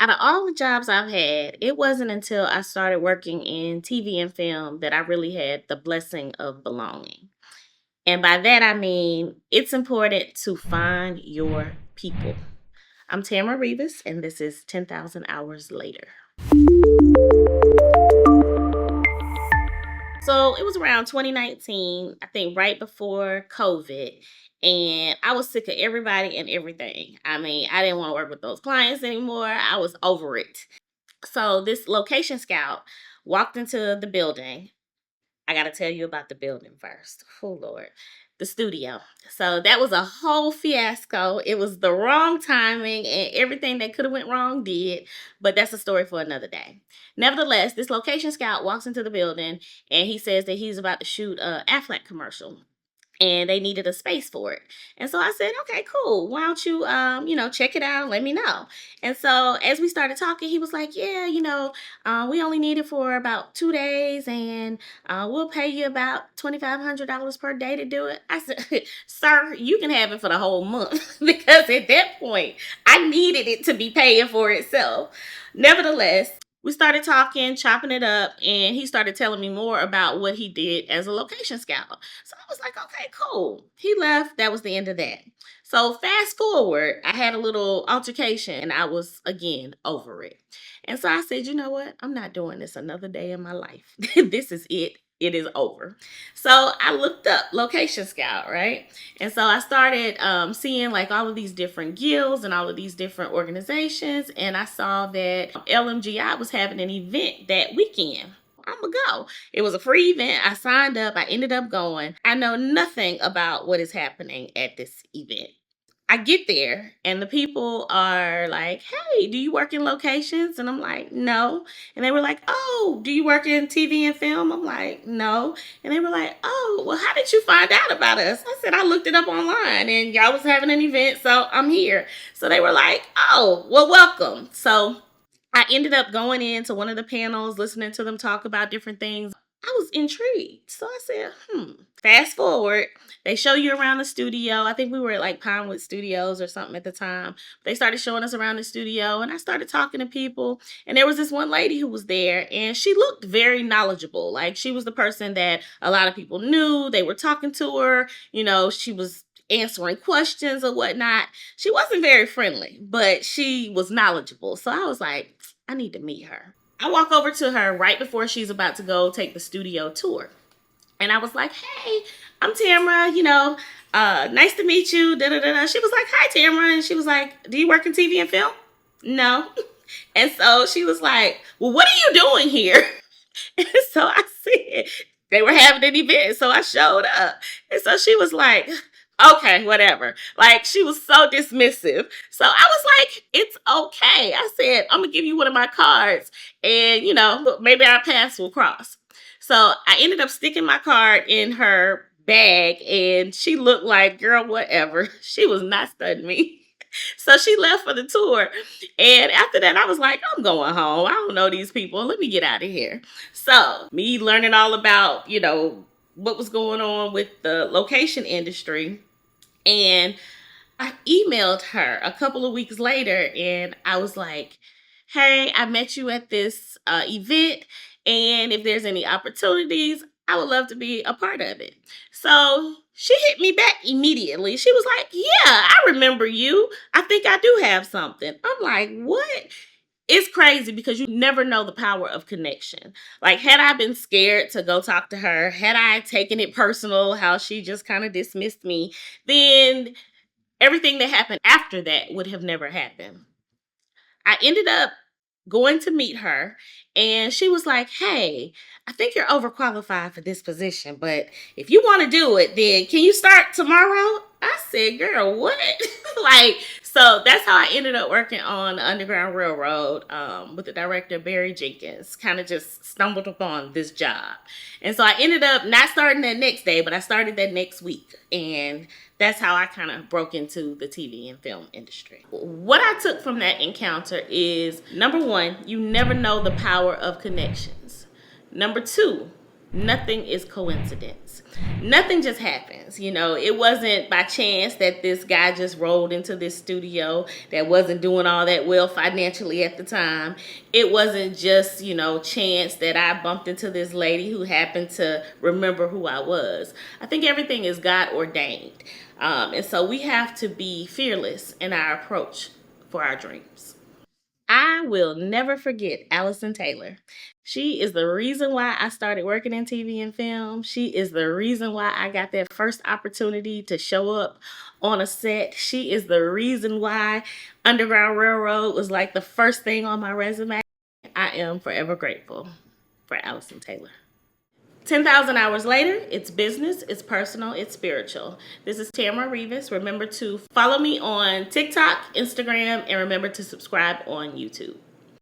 Out of all the jobs I've had, it wasn't until I started working in TV and film that I really had the blessing of belonging. And by that, I mean it's important to find your people. I'm Tamara Rivas, and this is 10,000 Hours Later. So it was around 2019, I think right before COVID. And I was sick of everybody and everything. I mean, I didn't want to work with those clients anymore. I was over it. So this location scout walked into the building. I got to tell you about the building first. Oh, Lord. The studio. So that was a whole fiasco. It was the wrong timing and everything that could have went wrong did. But that's a story for another day. Nevertheless, this location scout walks into the building and he says that he's about to shoot a Affleck commercial and they needed a space for it. And so I said, okay, cool. Why don't you, check it out and let me know. And so as we started talking, he was like, yeah, we only need it for about 2 days and we'll pay you about $2,500 per day to do it. I said, sir, you can have it for the whole month because at that point, I needed it to be paying for itself. Nevertheless, we started talking, chopping it up, and he started telling me more about what he did as a location scout. So I was like, okay, cool. He left. That was the end of that. So fast forward, I had a little altercation and I was again over it. And so I said, you know what? I'm not doing this another day in my life. This is it. It is over. So I looked up Location Scout, right? And so I started seeing like all of these different guilds and all of these different organizations. And I saw that LMGI was having an event that weekend. I'm gonna go. It was a free event. I signed up. I ended up going. I know nothing about what is happening at this event. I get there and the people are like, hey, do you work in locations? And I'm like, no. And they were like, oh, do you work in TV and film? I'm like, no. And they were like, oh, well, how did you find out about us? I said, I looked it up online and y'all was having an event, so I'm here. So they were like, oh, well, welcome. So I ended up going into one of the panels, listening to them talk about different things. I was intrigued. So I said, Fast forward, they show you around the studio. I think we were at like Pinewood Studios or something at the time. They started showing us around the studio and I started talking to people. And there was this one lady who was there and she looked very knowledgeable. Like she was the person that a lot of people knew. They were talking to her. She was answering questions or whatnot. She wasn't very friendly, but she was knowledgeable. So I was like, I need to meet her. I walk over to her right before she's about to go take the studio tour. And I was like, hey, I'm Tamara, nice to meet you. Da, da, da, da. She was like, hi, Tamara. And she was like, do you work in TV and film? No. And so she was like, well, what are you doing here? And so I said, they were having an event. So I showed up. And so she was like, okay, whatever. Like she was so dismissive. So I was like, it's okay. I said, I'm going to give you one of my cards and, maybe our paths will cross. So I ended up sticking my card in her bag and she looked like, girl, whatever. She was not studying me. So she left for the tour. And after that, I was like, I'm going home. I don't know these people. Let me get out of here. So me learning all about, what was going on with the location industry. And I emailed her a couple of weeks later and I was like, hey, I met you at this event. And if there's any opportunities, I would love to be a part of it. So she hit me back immediately. She was like, yeah, I remember you. I think I do have something. I'm like, what? It's crazy because you never know the power of connection. Like, had I been scared to go talk to her, had I taken it personal, how she just kind of dismissed me, then everything that happened after that would have never happened. I ended up going to meet her and she was like, hey, I think you're overqualified for this position, but if you want to do it, then can you start tomorrow? I said, girl, what? So that's how I ended up working on the Underground Railroad with the director, Barry Jenkins. Kind of just stumbled upon this job. And so I ended up not starting that next day, but I started that next week. And that's how I kind of broke into the TV and film industry. What I took from that encounter is, number one, you never know the power of connections. Number two, Nothing is coincidence. Nothing just happens. It wasn't by chance that this guy just rolled into this studio that wasn't doing all that well financially at the time. It wasn't just, chance that I bumped into this lady who happened to remember who I was. I think everything is God ordained. And so we have to be fearless in our approach for our dreams. I will never forget Allison Taylor. She is the reason why I started working in TV and film. She is the reason why I got that first opportunity to show up on a set. She is the reason why Underground Railroad was like the first thing on my resume. I am forever grateful for Allison Taylor. 10,000 hours later, it's business, it's personal, it's spiritual. This is Tamara Rivas. Remember to follow me on TikTok, Instagram, and remember to subscribe on YouTube.